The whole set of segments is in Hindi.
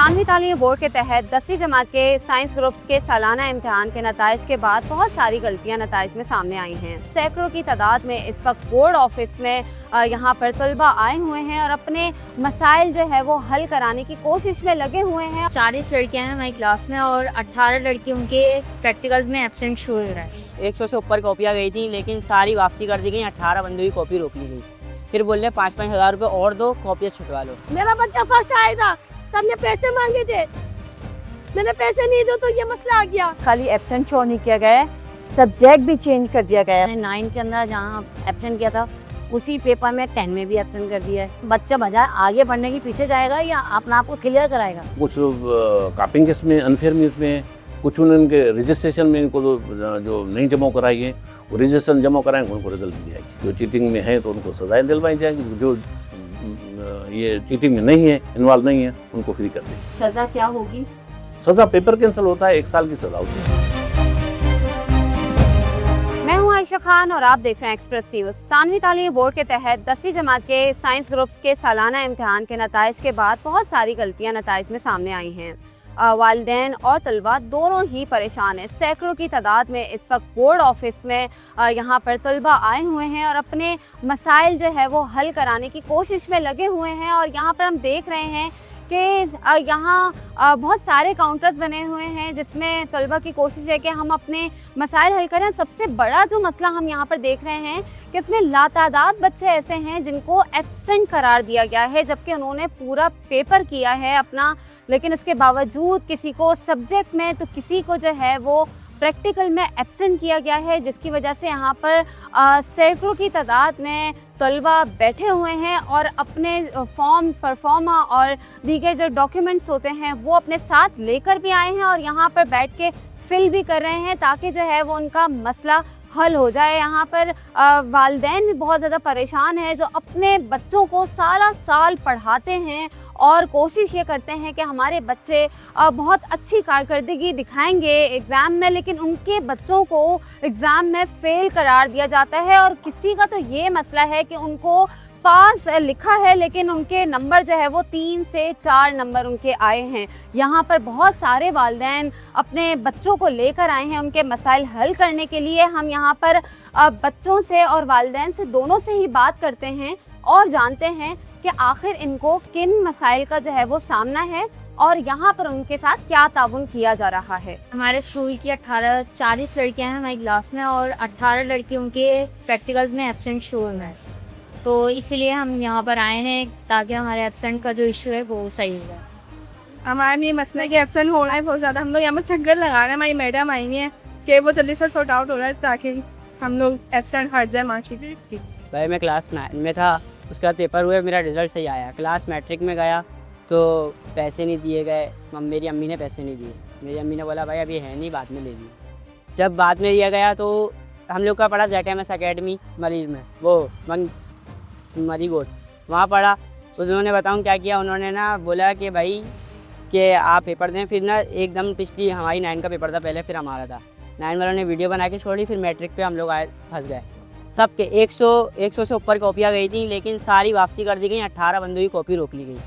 सानवी तालीमी बोर्ड के तहत 10वीं जमात के साइंस ग्रुप्स के सालाना इम्तिहान के नताइज के बाद बहुत सारी गलतियां नताइज में सामने आई हैं। सैकड़ों की तादाद में इस वक्त बोर्ड ऑफिस में यहाँ पर तलबा आए हुए हैं और अपने मसाइल जो है वो हल कराने की कोशिश में लगे हुए हैं। 40 लड़कियां हैं हमारी क्लास में और 18 लड़के उनके प्रैक्टिकल्स में एब्सेंट शो हो रहा है। 100 से ऊपर कॉपियाँ गई थी, लेकिन सारी वापसी कर दी गई। 18 बंदों की कॉपी रोक ली गई। फिर बोल रहे 5-5 हज़ार रुपये और दो, कॉपियाँ छुटवा लो। मेरा बच्चा फर्स्ट आया था, सबने पैसे मांगे थे, मैंने पैसे नहीं दो तो ये मसला आ गया। खाली एब्सेंट शो नहीं किया गया है, सब्जेक्ट भी चेंज कर दिया गया है। 9 के अंदर जहाँ एब्सेंट किया था उसी पेपर में 10 में भी एब्सेंट कर दिया है। बच्चा बजाय आगे बढ़ने के पीछे जाएगा या अपना आप को क्लियर कराएगा। कुछ कॉपिंग इसमें अनफेयर मीन्स में, कुछ उनके रजिस्ट्रेशन में इनको जो नहीं जमा कराई है वो रजिस्ट्रेशन जमा कराएंगे उनको रिजल्ट दी जाएगी। जो चीटिंग में है तो उनको सजाएं दिलवाई जाएगी, जो ये चीटिंग में नहीं है, इन्वॉल्व नहीं है, उनको फ्री कर देंगे। सजा क्या होगी? सजा पेपर कैंसिल होता है, 1 साल की सजा होती है। मैं हूं आयशा खान और आप देख रहे हैं एक्सप्रेस न्यूज। सानवी तालीमी बोर्ड के तहत 10वीं जमात के साइंस ग्रुप्स के सालाना इम्तिहान के नताइज के बाद बहुत सारी गलतियां नताइज में सामने आई हैं। वालिदैन और तलबा दोनों ही परेशान हैं। सैकड़ों की तादाद में इस वक्त बोर्ड ऑफिस में यहाँ पर तलबा आए हुए हैं और अपने मसाइल जो है वो हल कराने की कोशिश में लगे हुए हैं। और यहाँ पर हम देख रहे हैं कि यहाँ बहुत सारे काउंटर्स बने हुए हैं जिसमें तलबा की कोशिश है कि हम अपने मसाइल हल करें। सबसे बड़ा जो मसला हम यहाँ पर देख रहे हैं कि इसमें लातादाद बच्चे ऐसे हैं जिनको एब्सेंट करार दिया गया है, जबकि उन्होंने पूरा पेपर किया है अपना, लेकिन उसके बावजूद किसी को सब्जेक्ट्स में तो किसी को जो है वो प्रैक्टिकल में एब्सेंट किया गया है, जिसकी वजह से यहाँ पर सैकड़ों की तादाद में तलबा बैठे हुए हैं और अपने फॉर्म परफॉर्मा और दीगर जो डॉक्यूमेंट्स होते हैं वो अपने साथ लेकर भी आए हैं और यहाँ पर बैठ के फिल भी कर रहे हैं ताकि जो है वो उनका मसला हल हो जाए। यहाँ पर वालिदैन भी बहुत ज़्यादा परेशान है जो अपने बच्चों को सारा साल पढ़ाते हैं और कोशिश ये करते हैं कि हमारे बच्चे बहुत अच्छी कारकर्दगी दिखाएंगे एग्ज़ाम में, लेकिन उनके बच्चों को एग्ज़ाम में फ़ेल करार दिया जाता है। और किसी का तो ये मसला है कि उनको पास लिखा है लेकिन उनके नंबर जो है वो 3 से 4 नंबर उनके आए हैं। यहाँ पर बहुत सारे वालिदैन अपने बच्चों को लेकर आए हैं उनके मसाइल हल करने के लिए। हम यहाँ पर बच्चों से और वालिदैन से दोनों से ही बात करते हैं और जानते हैं कि आखिर इनको किन मसाइल का जो है वो सामना है और यहाँ पर उनके साथ क्या ताउन किया जा रहा है। हमारे स्कूल की 40 लड़कियां हैं हमारी क्लास में और 18 लड़के उनके प्रैक्टिकल्स में एब्सेंट शो हो रहा है, तो इसलिए हम यहाँ पर आए हैं ताकि हमारे एब्सेंट का जो इशू है वो सही हो जाए। हमारे लिए मसला कि एब्सेंट हो रहा है बहुत ज़्यादा, हम लोग यहाँ पर चक्कर लगा रहे हैं। हमारी मैडम आई हैं कि वो जल्दी से सॉर्ट आउट हो रहा है ताकि हम लोग एब्सेंट हट जाए मार्क्स की। भाई मैं क्लास 9 में था, उसका पेपर हुआ, मेरा रिज़ल्ट सही आया। क्लास मैट्रिक में गया तो पैसे नहीं दिए गए, मेरी अम्मी ने पैसे नहीं दिए। मेरी अम्मी ने बोला भाई अभी है नहीं, बाद में ले लीजिए। जब बाद में दिया गया तो हम लोग का पढ़ा ZMS अकेडमी मरीज में, वो मरीगोड, वहाँ पढ़ा। उन्होंने बताऊँ क्या किया, उन्होंने ना बोला कि भाई कि आप पेपर दें। फिर ना एकदम पिछली हमारी 9 का पेपर था पहले, फिर हमारा था। 9 वालों ने वीडियो बना के छोड़ी, फिर मैट्रिक पे हम लोग आए फंस गए। सबके 100 से ऊपर कॉपियाँ गई थी, लेकिन सारी वापसी कर दी गई। 18 बंदों की कॉपी रोक ली गई।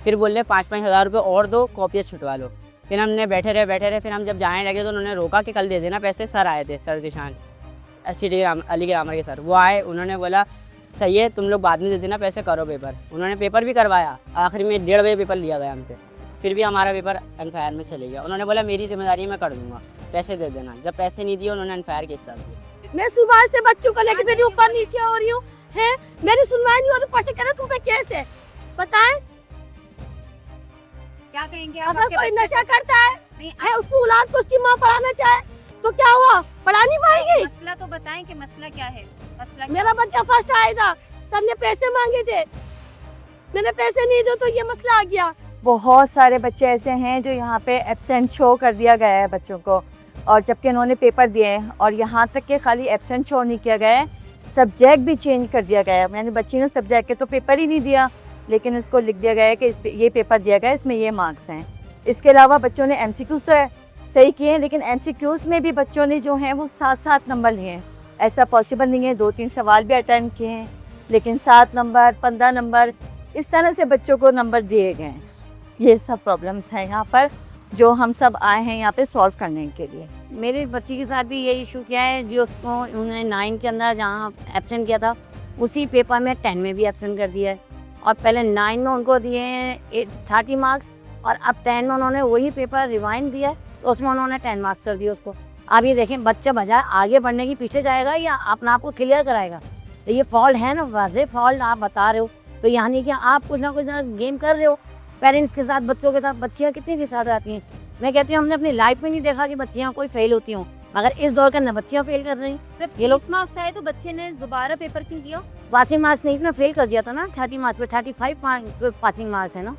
फिर बोल रहे 5-5 हज़ार रुपये और दो, कॉपियाँ छुटवा लो। फिर हमने बैठे रहे। फिर हम जब जाने लगे तो उन्होंने रोका कि कल दे देना पैसे। सर आए थे, सर जिशान अली ग्रामर के सर, वो आए। उन्होंने बोला सही है, तुम लोग बाद में दे देना पैसे, करो पेपर। उन्होंने पेपर भी करवाया। आखिर में 1:30 बजे पेपर लिया गया हमसे, फिर भी हमारा पेपर अनफेयर में चले गया। उन्होंने बोला मेरी जिम्मेदारी मैं कर दूँगा, पैसे दे देना। जब पैसे नहीं दिए उन्होंने अनफेयर के हिसाब से। मैं सुबह से बच्चों को लेकर मेरी ऊपर नीचे हो रही हूँ, है मेरी सुनवाई नहीं हो रही, ऊपर से कह रहे तुम पे केस है। बताएं क्या कहेंगे अगर कोई नशा करता है उसको औलाद को उसकी माँ पढ़ाना चाहे तो क्या हुआ, पढ़ा नहीं पाएगी? मसला तो बताएं कि मसला क्या है। मसला मेरा बच्चा फर्स्ट आया था, सबने पैसे मांगे थे, मैंने पैसे नहीं दो तो ये मसला आ गया। बहुत सारे बच्चे ऐसे हैं जो यहाँ पे एब्सेंट शो कर दिया गया है बच्चों को, और जबकि उन्होंने पेपर दिए हैं। और यहाँ तक कि खाली एब्सेंट शो नहीं किया गया है, सब्जेक्ट भी चेंज कर दिया गया है। मैंने बच्ची ने सब्जेक्ट के तो पेपर ही नहीं दिया, लेकिन उसको लिख दिया गया है कि ये पेपर दिया गया है, इसमें ये मार्क्स हैं। इसके अलावा बच्चों ने MCQs तो सही किए हैं, लेकिन MCQs में भी बच्चों ने जो हैं वो 7-7 नंबर लिए हैं। ऐसा पॉसिबल नहीं है। 2-3 सवाल भी अटेम्प्ट किए हैं, लेकिन 7 नंबर 15 नंबर इस तरह से बच्चों को नंबर दिए गए हैं। ये सब प्रॉब्लम्स हैं यहाँ पर, जो हम सब आए हैं यहाँ पे सॉल्व करने के लिए। मेरे बच्ची के साथ भी ये इशू किया है, जो उसको उन्होंने 9 के अंदर जहाँ एब्सेंट किया था उसी पेपर में 10 में भी एब्सेंट कर दिया है। और पहले 9 में उनको दिए हैं 30 मार्क्स और अब 10 में उन्होंने वही पेपर रिवाइंड दिया है, तो उसमें उन्होंने 10 मार्क्स कर दिए उसको। आप ये देखें, बच्चा बजाय आगे बढ़ने की पीछे जाएगा या अपना आप को क्लियर कराएगा। तो ये फॉल्ट है ना, वाज़ेह फॉल्ट आप बता रहे हो। तो यहाँ नहीं कि आप कुछ ना गेम कर रहे हो पेरेंट्स के साथ, बच्चों के साथ। बच्चियाँ कितनी डिसऑर्डर आती हैं। मैं कहती हूँ हमने अपनी लाइफ में नहीं देखा कि बच्चियाँ कोई फेल होती हों, मगर इस दौर के अंदर बच्चियाँ फेल कर रही हैं। ये लोग मार्क्स आए तो बच्चे ने दोबारा पेपर क्यों किया? पासिंग मार्क्स नहीं, इतना फेल कर दिया था ना 30 मार्क्स पे, 35 पासिंग मार्क्स है ना,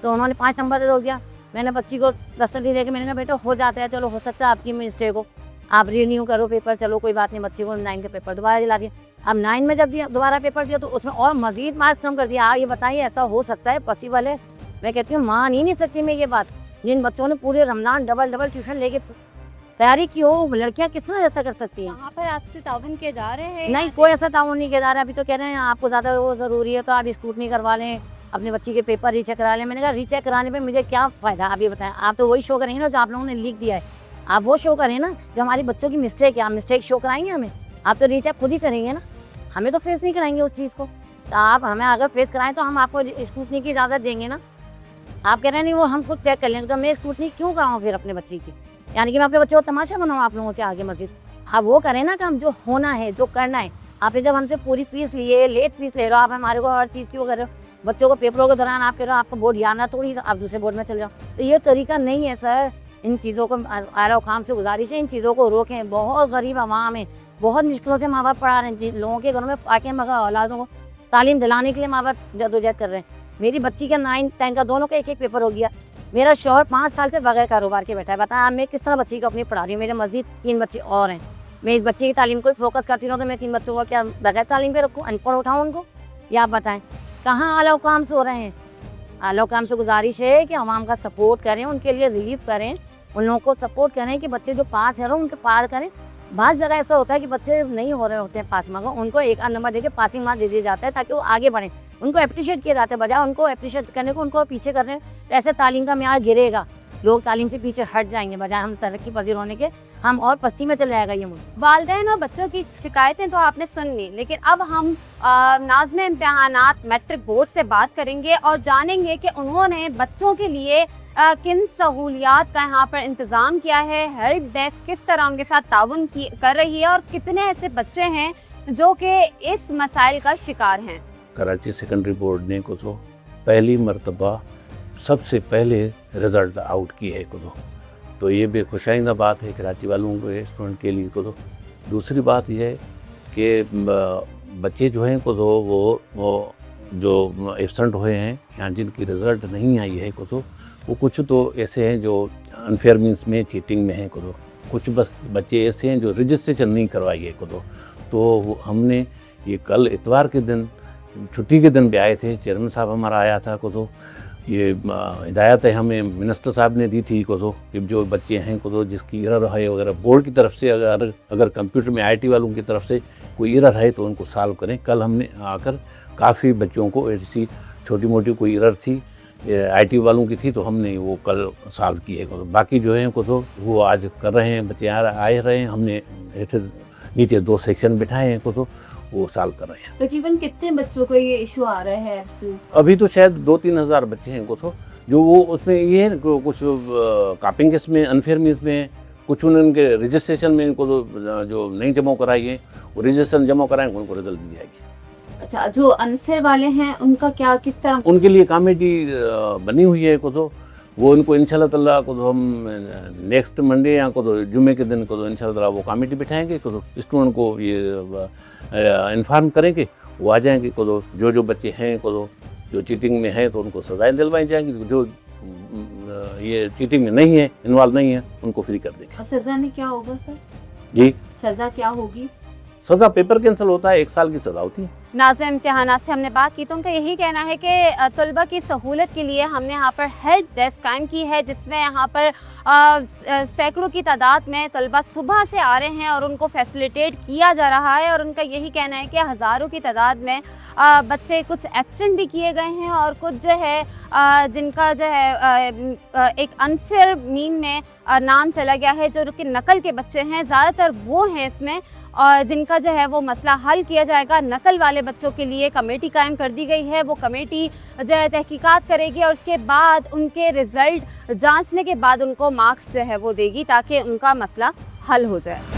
तो उन्होंने 5 नंबर दे दिया। मैंने बच्ची को तसल्ली दे के मैंने कहा बेटा हो जाता है, चलो हो सकता है आपकी मिस्टेक हो, आप रिन्यू करो पेपर, चलो कोई बात नहीं। बच्ची को 9 के पेपर दोबारा दिला दिया। अब 9 में जब दिया दोबारा पेपर दिया तो उसमें और मजीद मार्क्स कम कर दिया। ये बताइए ऐसा हो सकता है? पॉसिबल है? मैं कहती हूँ मान ही नहीं सकती मैं ये बात। जिन बच्चों ने पूरे रमजान डबल ट्यूशन लेके तैयारी की हो, लड़कियाँ किस तरह ऐसा कर सकती हैं? यहाँ पर आपसे ताउन किए जा रहे हैं? नहीं, कोई ऐसा ताउन नहीं किया जा रहा है। अभी तो कह रहे हैं आपको ज़्यादा वो ज़रूरी है तो आप स्क्रूटनी करवा लें, अपने बच्ची के पेपर रीचेक करा लें। मैंने कहा रीचेक कराने पे मुझे क्या फ़ायदा? आप ये बताएं। आप तो वही शो करेंगे ना जो आप लोगों ने लिख दिया है, आप वो शो करें ना जो हमारी बच्चों की मिस्टेक है। आप मिस्टेक शो कराएंगे हमें? आप तो रीचेक खुद ही करेंगे ना, हमें तो फेस नहीं कराएंगे उस चीज़ को। तो आप हमें अगर फेस कराएं तो हम आपको स्क्रूटनी की इजाज़त देंगे ना। आप कह रहे हैं नहीं वो हम खुद चेक कर लेंगे, तो मैं स्क्रूटनी क्यों कराऊँ फिर अपने बच्ची की? यानी कि मैं अपने बच्चे को तमाशा बनाऊँ आप लोगों के आगे मज़ीद? हाँ वो करें ना काम जो होना है, जो करना है। आपने जब हमसे पूरी फीस लिए, लेट फीस ले रहे हो, आप हमारे को हर चीज़ की वो कर रहे हो। बच्चों को पेपरों के दौरान आप कह रहे हो आपको बोर्ड याद ना, थोड़ी आप दूसरे बोर्ड में चले जाओ, तो ये तरीका नहीं है सर। इन चीज़ों को आला काम से गुजारिश है, इन चीज़ों को रोकें। बहुत गरीब आवाम है, बहुत मुश्किलों से माँ बाप पढ़ा रहे हैं। लोगों के घरों में फाके मगर औलादों को तालीम दिलाने के लिए माँ बाप जदोजहद कर रहे हैं। मेरी बच्ची का 9, 10 का दोनों का एक पेपर हो गया। मेरा शौहर 5 साल से बगैर कारोबार के बैठा है। बताया मैं किस तरह बच्ची को अपनी पढ़ा रही हूँ? मेरे मज़ीद 3 बच्चे और हैं। मैं इस बच्चे की तालीम को फोकस करती रहूँ तो मैं 3 बच्चों को क्या बगैर तालीम पे रखूँ, अनपढ़ उठाऊँ उनको? या आप बताएं कहाँ आला काम से हो रहे हैं? आला काम से गुजारिश है कि आवाम का सपोर्ट करें, उनके लिए रिलीफ करें, उन लोगों को सपोर्ट करें कि बच्चे जो पास है उनके पार करें। बाज़ जगह ऐसा होता है कि बच्चे नहीं हो रहे होते हैं पास, मगर उनको एक नंबर देके पासिंग मार्क्स दे दिया जाता है ताकि वो आगे बढ़ें। उनको अप्रिशिएट किया जाता है, बजाय उनको अप्रिशिएट करने को उनको पीछे कर रहे हैं। तो ऐसे तालीम का म्यार गिरेगा, लोग तालीम से पीछे हट जाएंगे, बजाय हम तरक्की पजीर होने के हम और पस्ती में चले जाएगा ये मुल्क। वालिदैन और बच्चों की शिकायतें तो आपने सुन ली, लेकिन अब हम नाज़िम इम्तिहानात मैट्रिक बोर्ड से बात करेंगे और जानेंगे कि उन्होंने बच्चों के लिए किन सहूलियात का यहाँ पर इंतज़ाम किया है। हेल्प डेस्क किस तरह उनके साथ ताउन कर रही है और कितने ऐसे बच्चे हैं जो कि इस मसाइल का शिकार हैं। कराची सेकेंडरी बोर्ड ने को तो पहली मरतबा सबसे पहले रिज़ल्ट आउट की है को तो ये भी खुशाइंदा बात है कराची वालों के स्टूडेंट के लिए को। तो दूसरी बात यह है कि बच्चे जो हैं को तो वो जो एब्सेंट हुए हैं यहाँ जिनकी रिज़ल्ट नहीं आई है को तो वो कुछ तो ऐसे हैं जो अनफेयर मीन्स में चीटिंग में हैं को तो कुछ बस बच्चे ऐसे हैं जो रजिस्ट्रेशन नहीं करवाई है को तो हमने ये कल इतवार के दिन छुट्टी के दिन भी आए थे, चेयरमैन साहब हमारा आया था को तो ये हिदायतें हमें मिनिस्टर साहब ने दी थी को तो कि जो बच्चे हैं को तो जिसकी एरर है वगैरह बोर्ड की तरफ से अगर कंप्यूटर में आईटी वालों की तरफ से कोई एरर है तो उनको सॉल्व करें। कल हमने आकर काफ़ी बच्चों को ऐसी छोटी मोटी कोई एरर थी आईटी वालों की थी तो हमने वो कल सॉल्व की है को तो बाकी जो है को तो वो आज कर रहे हैं, बच्चे आए रहे हैं। हमने नीचे 2 सेक्शन बिठाए हैं को तो वो सॉल्व कर रहे हैं। तकरीबन कितने बच्चों को ये इशू आ रहा है ऐसे? अभी तो शायद 2-3 हज़ार बच्चे हैं को तो जो वो उसमें ये है कुछ कापिंग केस में अनफेयर मीन्स में कुछ उनके रजिस्ट्रेशन में इनको जो नहीं जमा कराई है वो रजिस्ट्रेशन जमा कराएंगे उनको रिजल्ट दी जाएगी। अच्छा, जो अनफेयर वाले हैं उनका क्या किस तरह? उनके लिए कमेटी बनी हुई है को तो वो इनको इंशाल्लाह ताला को तो हम नेक्स्ट मंडे या को तो जुमे के दिन को तो इंशाल्लाह ताला वो कमेटी बिठाएंगे को तो स्टूडेंट को ये इन्फॉर्म करेंगे, वो आ जाएंगे को तो जो बच्चे हैं को तो जो चीटिंग में है तो उनको सजाएं दिलवाई जाएंगी, जो ये चीटिंग में नहीं है, इन्वॉल्व नहीं है, उनको फ्री कर देंगे। सज़ा में क्या होगा सर? जी सज़ा क्या होगी? सज़ा पेपर कैंसिल होता है, 1 साल की सज़ा होती है। नाज़िम इम्तिहानात से हमने बात की तो उनका यही कहना है कि तलबा की सहूलत के लिए हमने यहाँ पर हेल्प डेस्क कायम की है, जिसमें यहाँ पर सैकड़ों की तादाद में तलबा सुबह से आ रहे हैं और उनको फैसिलिटेट किया जा रहा है। और उनका यही कहना है कि हज़ारों की तादाद में बच्चे कुछ एब्सेंट भी किए गए हैं और कुछ जो है जिनका जो है एक अनफेयर मीन में नाम चला गया है, जो कि नकल के बच्चे हैं ज़्यादातर वो हैं इसमें, और जिनका जो है वो मसला हल किया जाएगा। नस्ल वाले बच्चों के लिए कमेटी कायम कर दी गई है, वो कमेटी जो है तहकीकात करेगी और उसके बाद उनके रिज़ल्ट जांचने के बाद उनको मार्क्स जो है वो देगी ताकि उनका मसला हल हो जाए।